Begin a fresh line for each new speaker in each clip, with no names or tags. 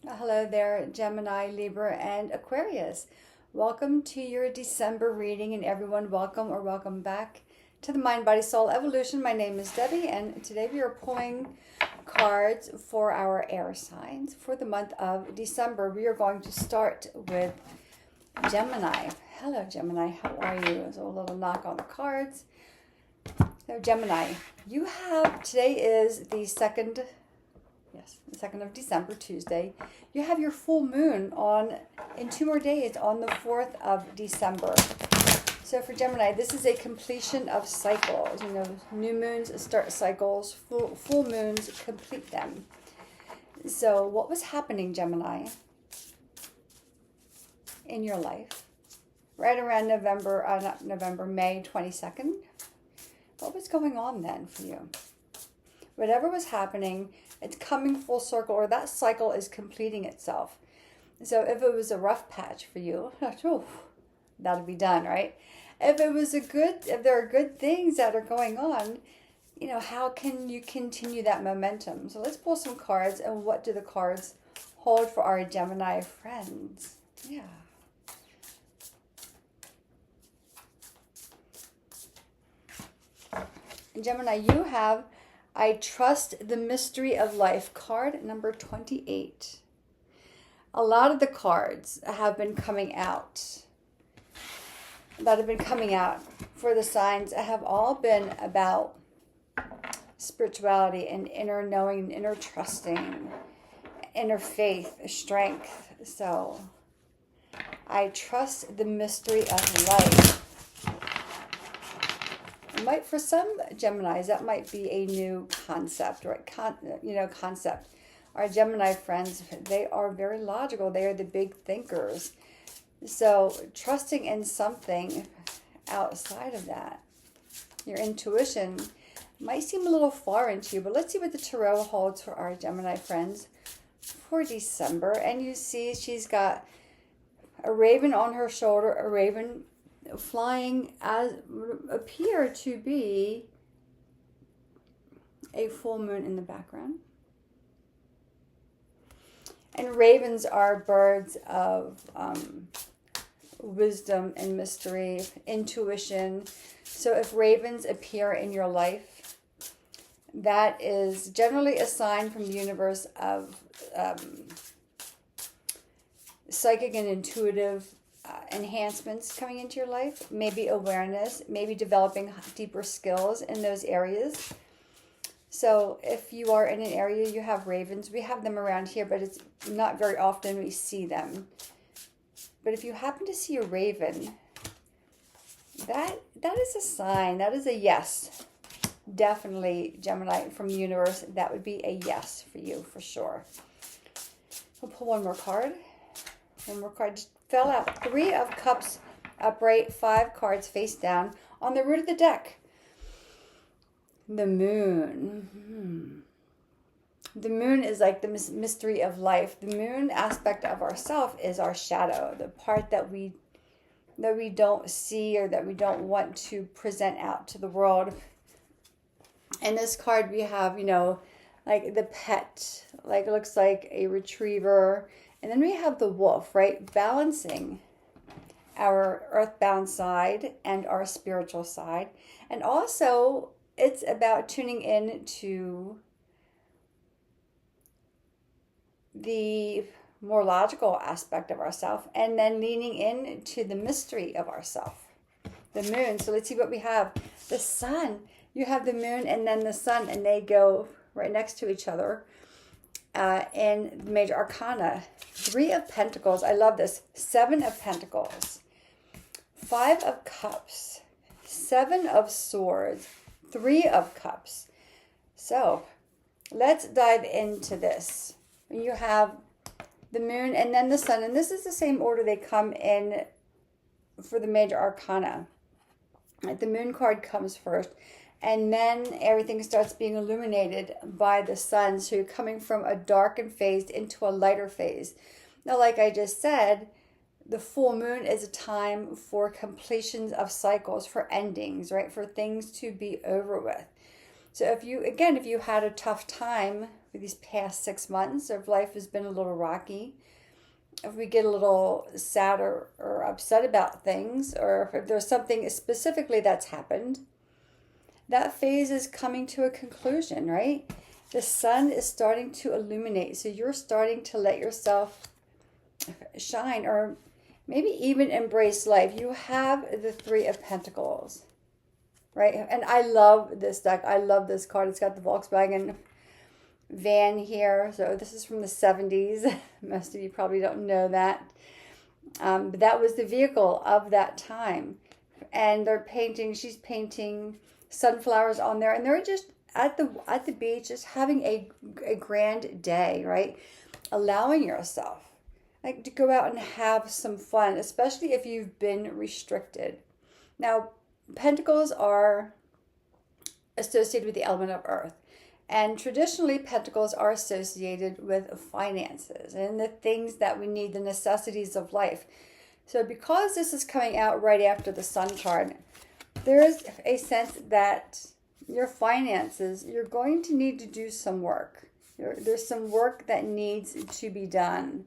Hello there, Gemini, Libra, and Aquarius. Welcome to your December reading, and everyone, welcome or welcome back to the Mind, Body, Soul Evolution. My name is Debbie, and today we are pulling cards for our air signs for the month of December. We are going to start with Gemini. Hello, Gemini. How are you? There's a little knock on the cards. So, Gemini, today is the 2nd. Yes, the 2nd of December, Tuesday. You have your full moon in 2 more days on the 4th of December. So for Gemini, this is a completion of cycles. You know, new moons start cycles, full moons complete them. So what was happening, Gemini, in your life right around May 22nd? What was going on then for you? Whatever was happening, it's coming full circle, or that cycle is completing itself. So if it was a rough patch for you, that'll be done, right? If there are good things that are going on, you know, how can you continue that momentum? So let's pull some cards, and what do the cards hold for our Gemini friends? Yeah. Gemini, you have I trust the mystery of life, card number 28. A lot of the cards have been coming out for the signs have all been about spirituality and inner knowing, inner trusting, inner faith, strength. So I trust the mystery of life. For some Geminis, that might be a new concept, right? Concept. Our Gemini friends, they are very logical. They are the big thinkers. So trusting in something outside of that, your intuition, might seem a little foreign to you, but let's see what the Tarot holds for our Gemini friends for December. And you see she's got a raven on her shoulder, a raven flying as appear to be a full moon in the background. And ravens are birds of wisdom and mystery, intuition. So if ravens appear in your life, that is generally a sign from the universe of psychic and intuitive enhancements coming into your life, maybe awareness, maybe developing deeper skills in those areas. So if you are in an area you have ravens, we have them around here, but it's not very often we see them. But if you happen to see a raven, that is a sign, that is a yes. Definitely, Gemini, from the universe, that would be a yes for you, for sure. We'll pull one more card. One more card just fell out. 3 of Cups upright, 5 cards face down on the root of the deck. The moon. The moon is like the mystery of life. The moon aspect of ourself is our shadow, the part that we don't see or that we don't want to present out to the world. In this card we have, like the pet, like it looks like a retriever. And then we have the wolf, right? Balancing our earthbound side and our spiritual side. And also, it's about tuning in to the more logical aspect of ourself, and then leaning into the mystery of ourself. The moon. So let's see what we have. The sun. You have the moon and then the sun, and they go right next to each other. In the major arcana, 3 of Pentacles. I love this. 7 of Pentacles, 5 of Cups, 7 of Swords, 3 of Cups. So let's dive into this. You have the moon and then the sun, and this is the same order they come in for the major arcana. The moon card comes first, and then everything starts being illuminated by the sun. So you're coming from a darkened phase into a lighter phase. Now, like I just said, the full moon is a time for completions of cycles, for endings, right? For things to be over with. So if you had a tough time for these past 6 months, or if life has been a little rocky, if we get a little sad or upset about things, or if there's something specifically that's happened, that phase is coming to a conclusion, right? The sun is starting to illuminate. So you're starting to let yourself shine, or maybe even embrace life. You have the Three of Pentacles, right? And I love this deck. I love this card. It's got the Volkswagen van here. So this is from the 70s. Most of you probably don't know that. But that was the vehicle of that time. And she's painting sunflowers on there. And they're just at the beach, just having a grand day, right? Allowing yourself like to go out and have some fun, especially if you've been restricted. Now, pentacles are associated with the element of earth. And traditionally, pentacles are associated with finances and the things that we need, the necessities of life. So because this is coming out right after the sun card, there is a sense that your finances, you're going to need to do some work. There's some work that needs to be done.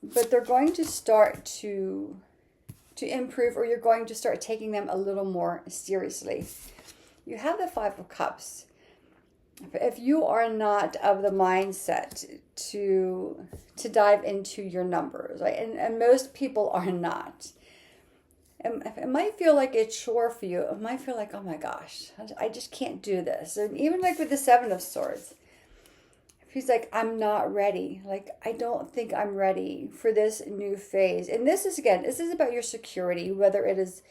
But they're going to start to improve, or you're going to start taking them a little more seriously. You have the Five of Cups. If you are not of the mindset to dive into your numbers, right? And most people are not. It might feel like a chore for you. It might feel like, oh my gosh, I just can't do this. And even like with the Seven of Swords, he's like, I'm not ready. Like, I don't think I'm ready for this new phase. And this is about your security, whether it is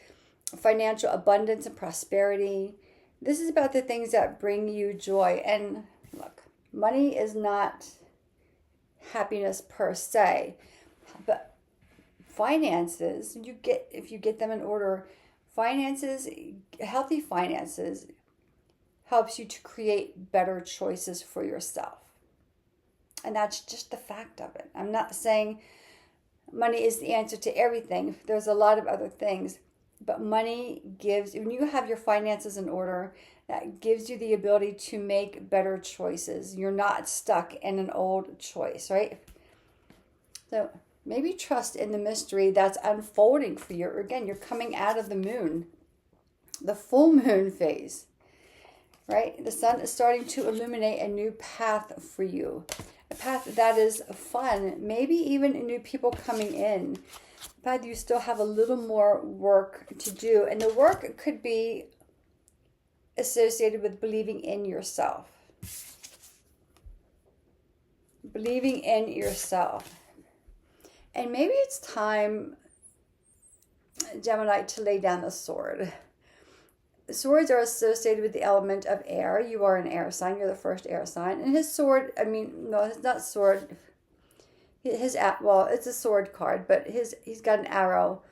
financial abundance and prosperity. This is about the things that bring you joy. And look, money is not happiness per se, but finances, if you get them in order, healthy finances helps you to create better choices for yourself. And that's just the fact of it. I'm not saying money is the answer to everything. There's a lot of other things. But money gives, when you have your finances in order, that gives you the ability to make better choices. You're not stuck in an old choice, right? So maybe trust in the mystery that's unfolding for you. Again, you're coming out of the moon, the full moon phase, right? The sun is starting to illuminate a new path for you. A path that is fun, maybe even new people coming in. But you still have a little more work to do. And the work could be associated with believing in yourself. Believing in yourself. And maybe it's time, Gemini, to lay down the sword. Swords are associated with the element of air. You are an air sign. You're the first air sign. And his sword, it's not sword. It's a sword card, but he's got an arrow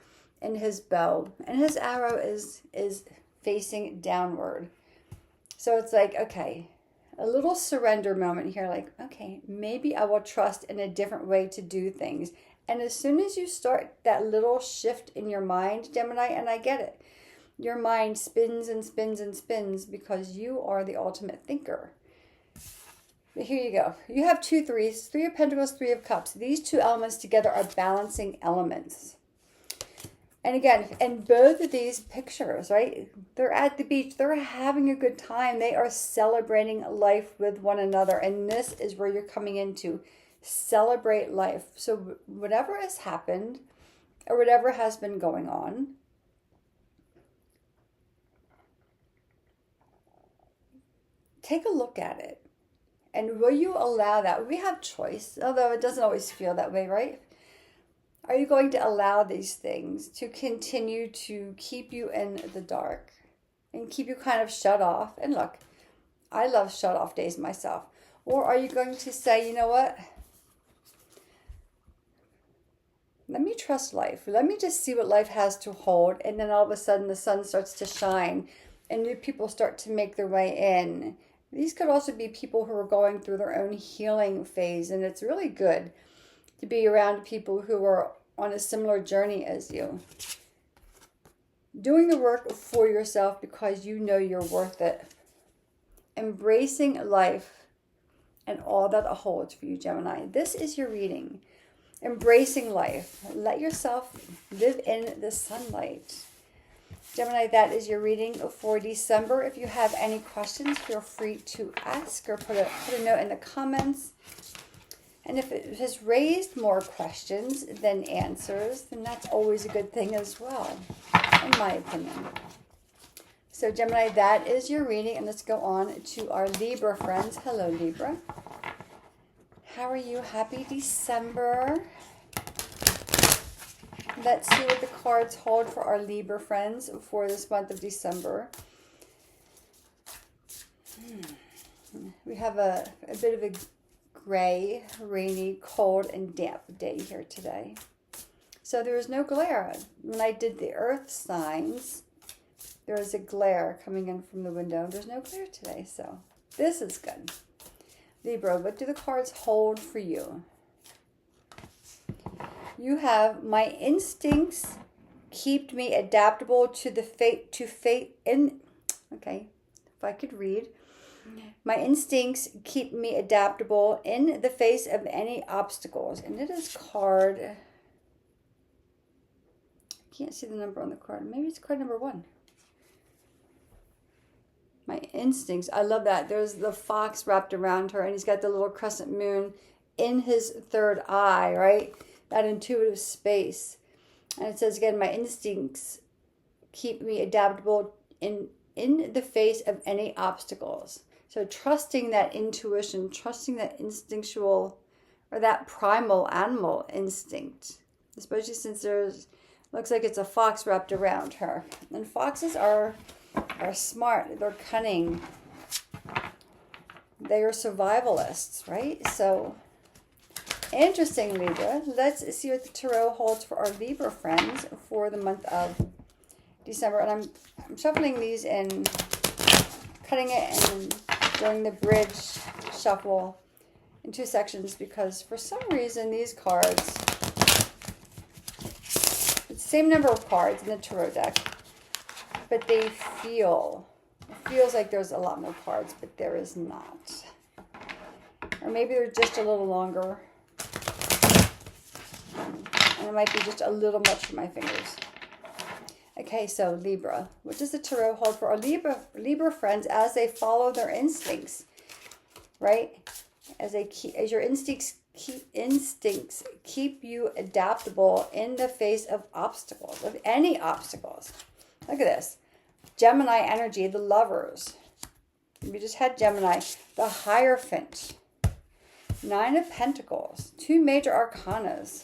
in his bow. And his arrow is facing downward. So it's like, okay, a little surrender moment here. Like, okay, maybe I will trust in a different way to do things. And as soon as you start that little shift in your mind, Gemini, and I get it, your mind spins and spins and spins because you are the ultimate thinker. But here you go. You have two threes, Three of Pentacles, Three of Cups. These two elements together are balancing elements. And again, in both of these pictures, right, they're at the beach. They're having a good time. They are celebrating life with one another. And this is where you're coming into. Celebrate life. So whatever has happened or whatever has been going on, take a look at it. And will you allow that? We have choice, although it doesn't always feel that way, right? Are you going to allow these things to continue to keep you in the dark and keep you kind of shut off? And look, I love shut off days myself. Or are you going to say, you know what? Let me trust life. Let me just see what life has to hold. And then all of a sudden the sun starts to shine and new people start to make their way in. These could also be people who are going through their own healing phase. And it's really good to be around people who are on a similar journey as you. Doing the work for yourself because you know you're worth it. Embracing life and all that it holds for you, Gemini. This is your reading. Embracing life. Let yourself live in the sunlight. Gemini, that is your reading for December. If you have any questions, feel free to ask or put a note in the comments. And if it has raised more questions than answers, then that's always a good thing as well, in my opinion. So Gemini, that is your reading. And let's go on to our Libra friends. Hello, Libra. How are you? Happy December. Let's see what the cards hold for our Libra friends for this month of December. We have a bit of a gray, rainy, cold, and damp day here today. So there is no glare. When I did the earth signs, there was a glare coming in from the window. There's no glare today, so this is good. Libra, what do the cards hold for you? You have, my instincts keep me adaptable to the fate in. Okay, if I could read. My instincts keep me adaptable in the face of any obstacles. And it is card, I can't see the number on the card. Maybe it's card number 1. My instincts. I love that. There's the fox wrapped around her, and he's got the little crescent moon in his third eye, right? That intuitive space. And it says again, my instincts keep me adaptable in the face of any obstacles. So trusting that intuition, trusting that instinctual or that primal animal instinct, especially since looks like it's a fox wrapped around her. And foxes are smart, they're cunning, they are survivalists, right? So interesting, Libra. Let's see what the Tarot holds for our Libra friends for the month of December. And I'm shuffling these in, cutting it and doing the bridge shuffle in 2 sections because for some reason these cards, it's the same number of cards in the Tarot deck, but it feels like there's a lot more cards, but there is not. Or maybe they're just a little longer. And it might be just a little much for my fingers. Okay, so Libra. What does the Tarot hold for our Libra friends as they follow their instincts? Right? As your instincts keep you adaptable in the face of obstacles, of any obstacles. Look at this. Gemini energy, the Lovers. We just had Gemini. The Hierophant. 9 of Pentacles. 2 major arcanas.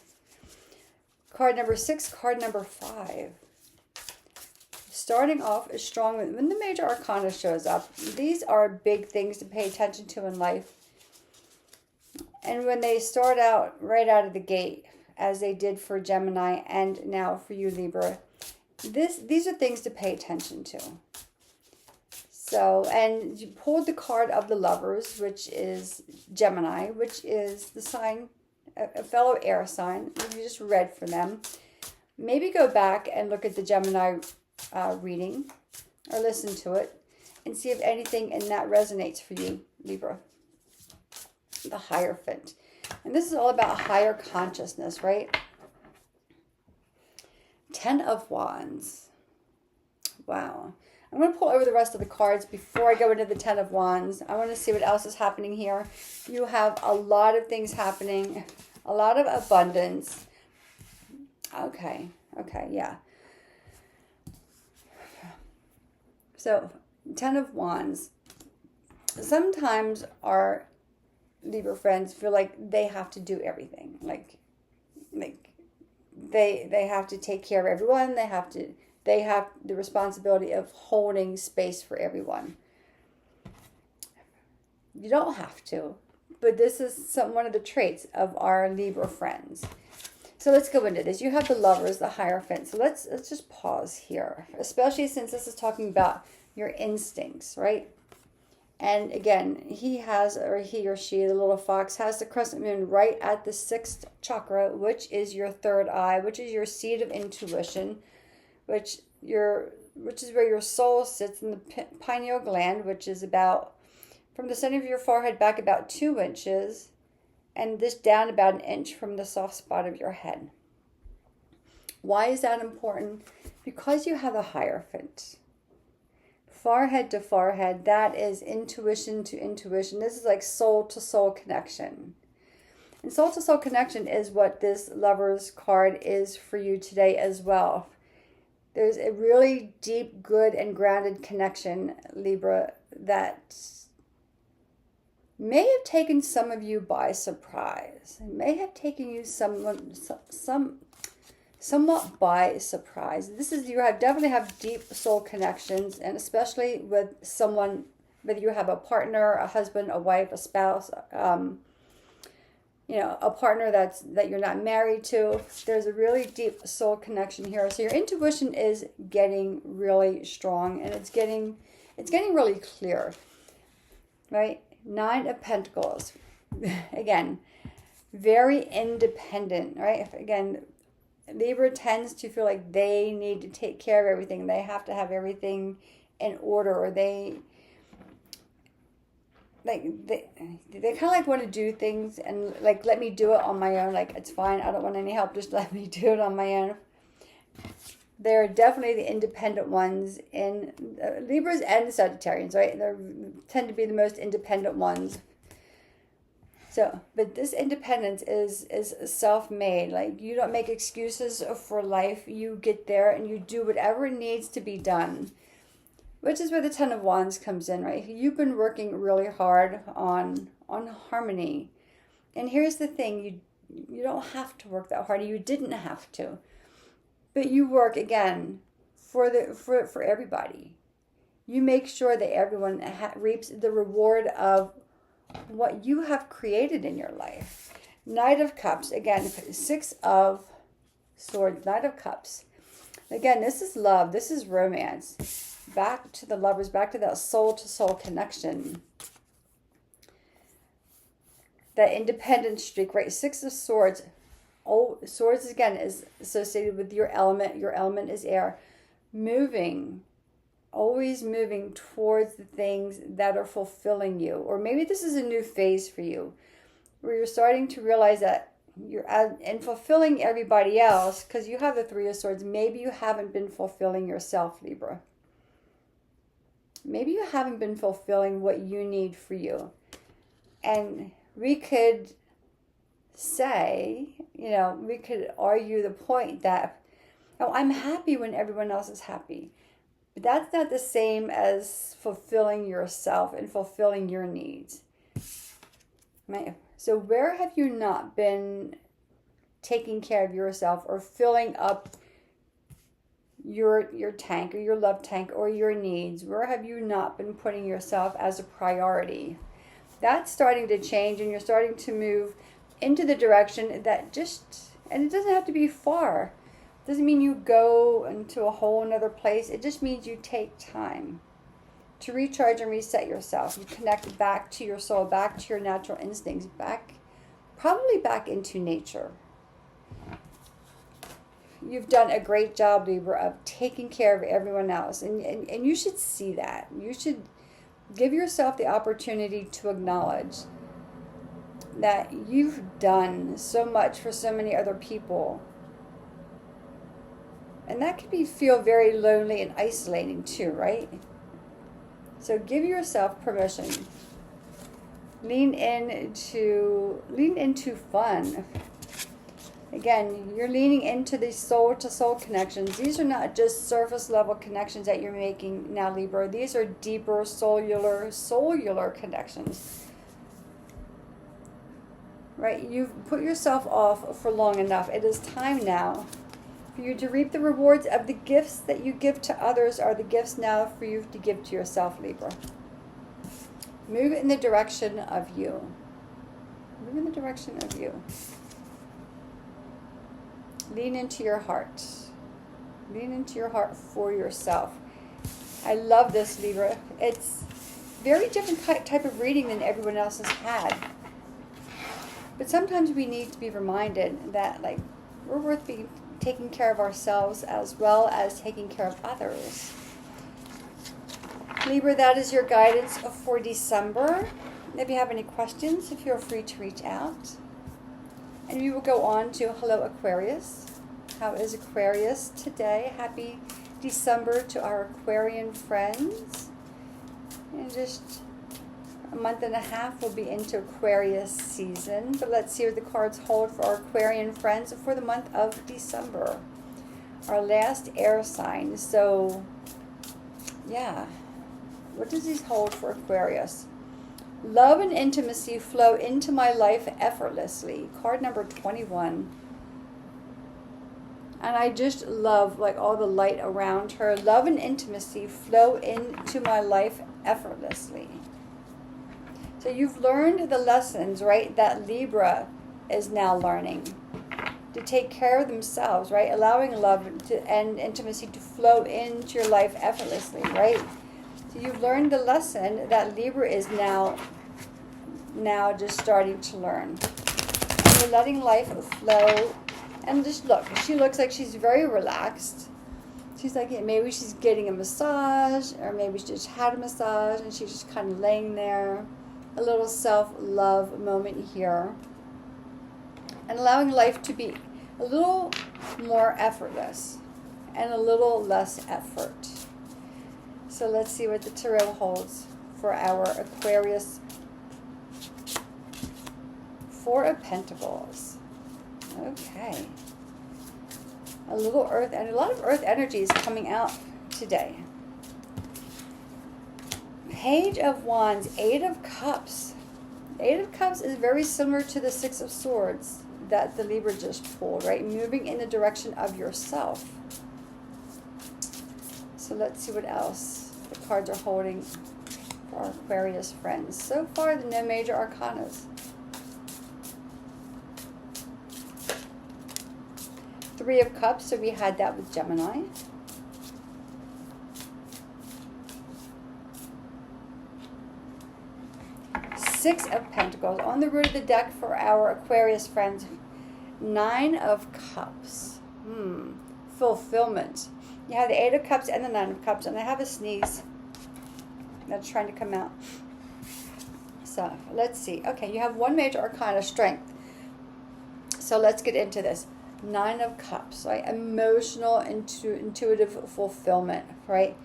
Card number 6, card number 5. Starting off is strong. When the major arcana shows up, these are big things to pay attention to in life. And when they start out right out of the gate, as they did for Gemini and now for you, Libra, these are things to pay attention to. So, and you pulled the card of the Lovers, which is Gemini, which is the sign, a fellow air sign. You just read for them. Maybe go back and look at the Gemini reading or listen to it and see if anything in that resonates for you, Libra. The Hierophant. And this is all about higher consciousness, right? 10 of Wands. Wow. I'm going to pull over the rest of the cards before I go into the 10 of Wands. I want to see what else is happening here. You have a lot of things happening. A lot of abundance. Okay, yeah. So, 10 of Wands. Sometimes our Libra friends feel like they have to do everything. Like they have to take care of everyone. They have the responsibility of holding space for everyone. You don't have to, but this is one of the traits of our Libra friends. So let's go into this. You have the Lovers, the Hierophant. So let's just pause here, especially since this is talking about your instincts, right? And again, he or she, the little fox, has the crescent moon right at the 6th chakra, which is your third eye, which is your seat of intuition, which which is where your soul sits, in the pineal gland, which is about from the center of your forehead back about 2 inches, and this down about 1 inch from the soft spot of your head. Why is that important? Because you have a Hierophant. Forehead to forehead, that is intuition to intuition. This is like soul to soul connection. And soul to soul connection is what this Lover's card is for you today as well. There's a really deep, good, and grounded connection, Libra, that may have taken some of you by surprise. It may have taken you somewhat by surprise. You definitely have deep soul connections, and especially with someone, whether you have a partner, a husband, a wife, a spouse, a partner that you're not married to. There's a really deep soul connection here. So your intuition is getting really strong, and it's getting really clear, right? 9 of Pentacles. Again, very independent, right? Again, Libra tends to feel like they need to take care of everything. They have to have everything in order, or they kind of like want to do things and like, let me do it on my own. Like, it's fine, I don't want any help, just let me do it on my own. They're definitely the independent ones in Libras and Sagittarians, right? They tend to be the most independent ones. So, but this independence is self-made. Like, you don't make excuses for life. You get there and you do whatever needs to be done, which is where the Ten of Wands comes in, right? You've been working really hard on harmony. And here's the thing, you don't have to work that hard. You didn't have to. But you work, again, for everybody. You make sure that everyone reaps the reward of what you have created in your life. Knight of Cups, again, 6 of Swords, Knight of Cups. Again, this is love, this is romance. Back to the Lovers, back to that soul-to-soul connection. That independent streak, right? 6 of Swords. Oh, Swords, again, is associated with your element. Your element is air. Moving. Always moving towards the things that are fulfilling you. Or maybe this is a new phase for you, where you're starting to realize that you're in fulfilling everybody else, because you have the 3 of Swords. Maybe you haven't been fulfilling yourself, Libra. Maybe you haven't been fulfilling what you need for you. And we could say, we could argue the point that, oh, I'm happy when everyone else is happy. But that's not the same as fulfilling yourself and fulfilling your needs. Right? So where have you not been taking care of yourself or filling up your tank or your love tank or your needs? Where have you not been putting yourself as a priority? That's starting to change, and you're starting to move into the direction that and it doesn't have to be far. It doesn't mean you go into a whole another place. It just means you take time to recharge and reset yourself. You connect back to your soul, back to your natural instincts, probably back into nature. You've done a great job, Libra, of taking care of everyone else. And you should see that. You should give yourself the opportunity to acknowledge that you've done so much for so many other people. And that can feel very lonely and isolating too, right? So give yourself permission. Lean into fun. Again, you're leaning into these soul-to-soul connections. These are not just surface-level connections that you're making now, Libra. These are deeper, cellular connections. Right? You've put yourself off for long enough. It is time now for you to reap the rewards of the gifts that you give to others, are the gifts now for you to give to yourself, Libra. Move in the direction of you. Move in the direction of you. Lean into your heart. Lean into your heart for yourself. I love this, Libra. It's very different type of reading than everyone else has had. But sometimes we need to be reminded that, like, we're worth being taking care of ourselves as well as taking care of others. Libra, that is your guidance for December. If you have any questions, feel free to reach out. And we will go on to Hello Aquarius. How is Aquarius today? Happy December to our Aquarian friends. And just a month and a half we'll be into Aquarius season. But let's see what the cards hold for our Aquarian friends for the month of December. Our last air sign. So, yeah. What does these hold for Aquarius? Love and intimacy flow into my life effortlessly. Card number 21. And I just love like all the light around her. Love and intimacy flow into my life effortlessly. So you've learned the lessons, right, that Libra is now learning. To take care of themselves, right? Allowing love and intimacy to flow into your life effortlessly, right? So you've learned the lesson that Libra is now just starting to learn. And you're letting life flow. And just look, she looks like she's very relaxed. She's like, maybe she's getting a massage, or maybe she just had a massage and she's just kind of laying there. A little self-love moment here. And allowing life to be a little more effortless and a little less effort. So let's see what the tarot holds for our Aquarius. Four of Pentacles. Okay. A little earth, and a lot of earth energy is coming out today. Page of Wands, Eight of Cups. Eight of Cups is very similar to the Six of Swords that the Libra just pulled, right? Moving in the direction of yourself. So let's see what else the cards are holding for our Aquarius friends. So far, no major arcanas. Three of Cups, so we had that with Gemini. Six of Pentacles. On the root of the deck for our Aquarius friends. Nine of Cups. Fulfillment. You have the Eight of Cups and the Nine of Cups, and I have a sneeze that's trying to come out. So, let's see. Okay, you have one major arcana, Strength. So let's get into this. Nine of Cups, right? Emotional, intuitive fulfillment, right?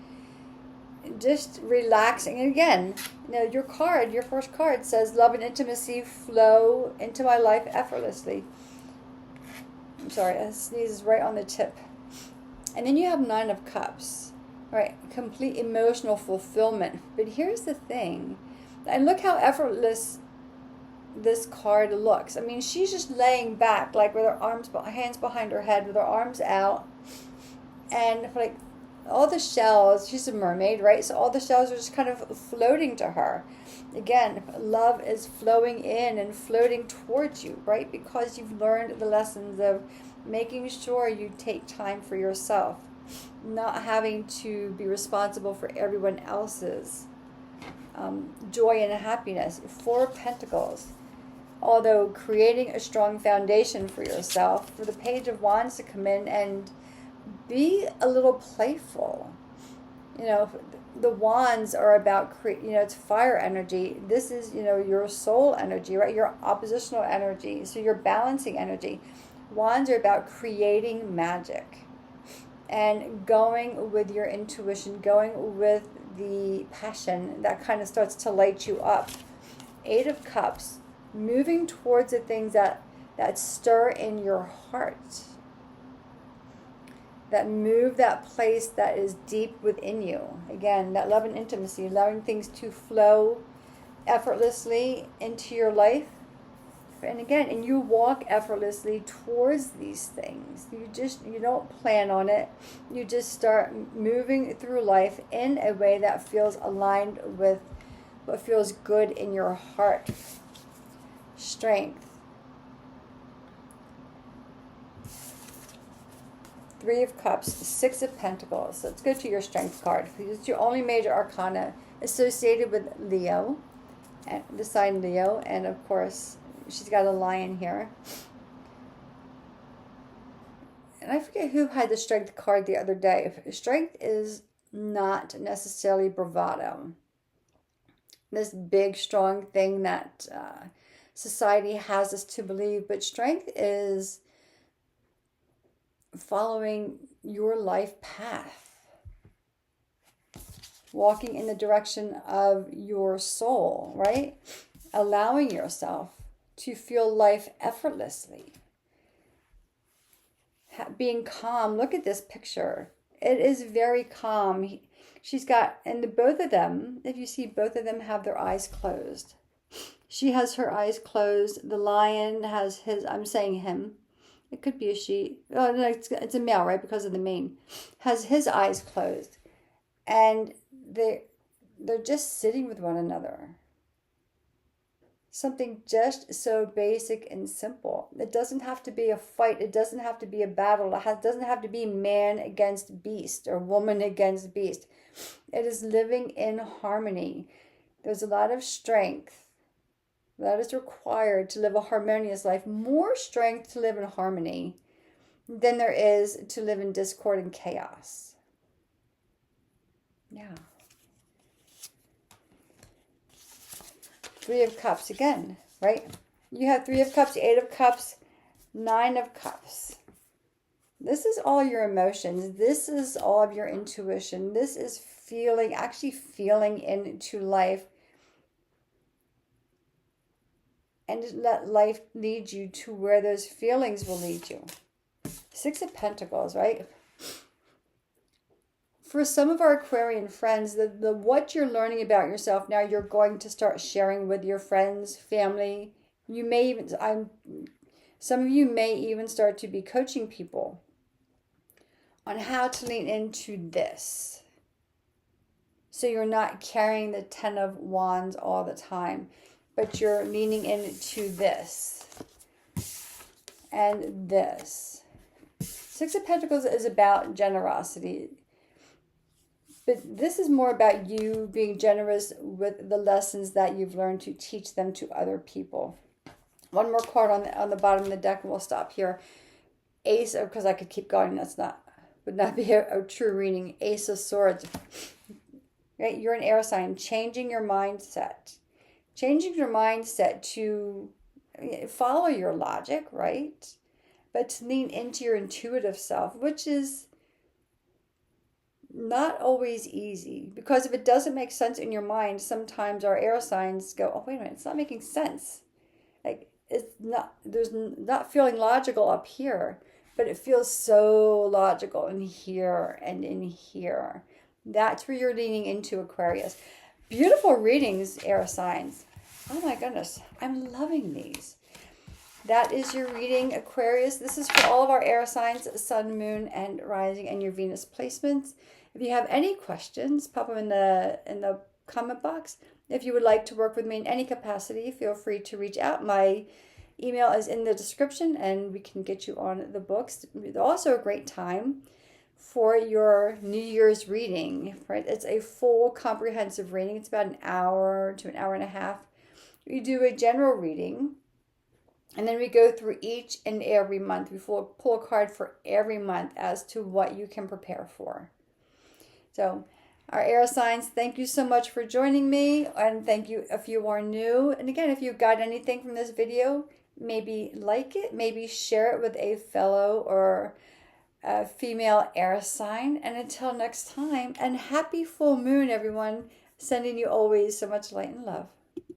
Just relaxing. And again, you know, your first card says, love and intimacy flow into my life effortlessly. I'm sorry, a sneeze is right on the tip. And then you have Nine of Cups, right? Complete emotional fulfillment. But here's the thing, and look how effortless this card looks. I mean, she's just laying back, like with her hands behind her head, with her arms out, and like all the shells. She's a mermaid, right? So all the shells are just kind of floating to her. Again, love is flowing in and floating towards you, right? Because you've learned the lessons of making sure you take time for yourself, not having to be responsible for everyone else's joy and happiness. Four of Pentacles. Although creating a strong foundation for yourself, for the Page of Wands to come in and be a little playful. You know, the wands are about, it's fire energy. This is, your soul energy, right? Your oppositional energy. So your balancing energy. Wands are about creating magic and going with your intuition, going with the passion that kind of starts to light you up. Eight of Cups. Moving towards the things that stir in your heart, that move that place that is deep within you. Again, that love and intimacy, allowing things to flow effortlessly into your life. And again, and you walk effortlessly towards these things. You don't plan on it. You just start moving through life in a way that feels aligned with what feels good in your heart. Strength. Three of Cups, Six of Pentacles. Let's go to your Strength card. It's your only major arcana associated with Leo, and the sign Leo, and of course she's got a lion here. and I forget who had the strength card the other day. Strength is not necessarily bravado. This big, strong thing that society has us to believe, but strength is following your life path, walking in the direction of your soul, right? Allowing yourself to feel life effortlessly. Being calm. Look at this picture. It is very calm. She's got, and the both of them, if you see, both of them have their eyes closed. She has her eyes closed. The lion has his, I'm saying him. It could be a she. Oh, no, it's a male, right? Because of the mane. Has his eyes closed. And they're just sitting with one another. Something just so basic and simple. It doesn't have to be a fight. It doesn't have to be a battle. It doesn't have to be man against beast or woman against beast. It is living in harmony. There's a lot of strength that is required to live a harmonious life. More strength to live in harmony than there is to live in discord and chaos. Yeah. Three of Cups again, right? You have Three of Cups, Eight of Cups, Nine of Cups. This is all your emotions. This is all of your intuition. This is feeling, actually feeling into life. And let life lead you to where those feelings will lead you. Six of Pentacles, right? For some of our Aquarian friends, the what you're learning about yourself now, you're going to start sharing with your friends, family. You may even, some of you may even start to be coaching people on how to lean into this. So you're not carrying the Ten of Wands all the time, but you're leaning into this and this. Six of Pentacles is about generosity. But this is more about you being generous with the lessons that you've learned to teach them to other people. One more card on the bottom of the deck, and we'll stop here. Ace of, because I could keep going, would not be a true reading. Ace of Swords. Right? You're an air sign. Changing your mindset. Changing your mindset to follow your logic, right? But to lean into your intuitive self, which is not always easy, because if it doesn't make sense in your mind, sometimes our air signs go, oh, wait a minute, it's not making sense. Like, it's not, there's not feeling logical up here, but it feels so logical in here and in here. That's where you're leaning into, Aquarius. Beautiful readings, air signs. Oh my goodness, I'm loving these. That is your reading, Aquarius. This is for all of our air signs, sun, moon, and rising, and your Venus placements. If you have any questions, pop them in the comment box. If you would like to work with me in any capacity, feel free to reach out. My email is in the description, and we can get you on the books. It's also a great time for your New Year's reading, right? It's a full comprehensive reading. It's about an hour to an hour and a half. We do a general reading, and then we go through each and every month. We pull a card for every month as to what you can prepare for. So, our air signs, thank you so much for joining me, and thank you if you are new. And again, if you got anything from this video, maybe like it, maybe share it with a fellow or a female air sign. And until next time, and happy full moon, everyone. Sending you always so much light and love.